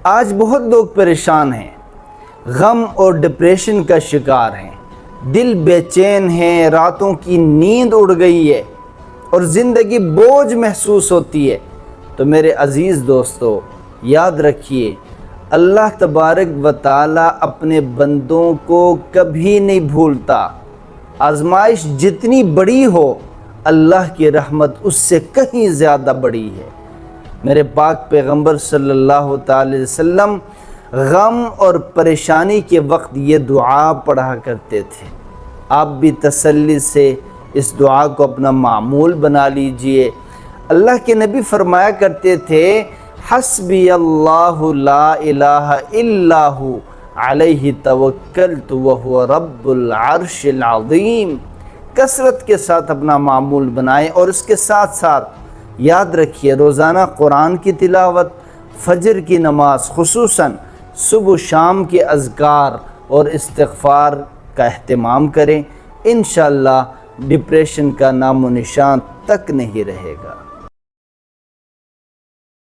آج بہت لوگ پریشان ہیں، غم اور ڈپریشن کا شکار ہیں، دل بے چین ہیں، راتوں کی نیند اڑ گئی ہے اور زندگی بوجھ محسوس ہوتی ہے۔ تو میرے عزیز دوستو، یاد رکھیے، اللہ تبارک و تعالی اپنے بندوں کو کبھی نہیں بھولتا۔ آزمائش جتنی بڑی ہو، اللہ کی رحمت اس سے کہیں زیادہ بڑی ہے۔ میرے پاک پیغمبر صلی اللہ تعالی علیہ وسلم غم اور پریشانی کے وقت یہ دعا پڑھا کرتے تھے۔ آپ بھی تسلی سے اس دعا کو اپنا معمول بنا لیجئے۔ اللہ کے نبی فرمایا کرتے تھے، حسبی اللہ لا الہ الا ہو علیہ توکلت وہو رب العرش العظیم۔ کثرت کے ساتھ اپنا معمول بنائیں اور اس کے ساتھ ساتھ یاد رکھیے، روزانہ قرآن کی تلاوت، فجر کی نماز، خصوصاً صبح و شام کے اذکار اور استغفار کا اہتمام کریں۔ انشاءاللہ ڈپریشن کا نام و نشان تک نہیں رہے گا۔